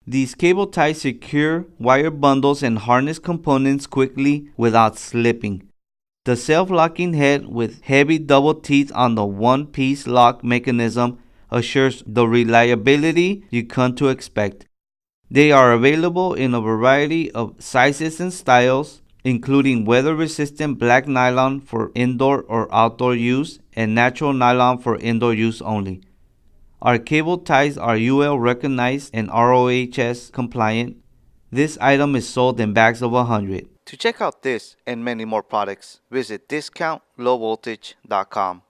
These cable ties secure wire bundles and harness components quickly without slipping. The self-locking head with heavy double teeth on the one-piece lock mechanism assures the reliability you come to expect. They are available in a variety of sizes and styles, including weather-resistant black nylon for indoor or outdoor use and natural nylon for indoor use only. Our cable ties are UL recognized and ROHS compliant. This item is sold in bags of 100. To check out this and many more products, visit discountlowvoltage.com.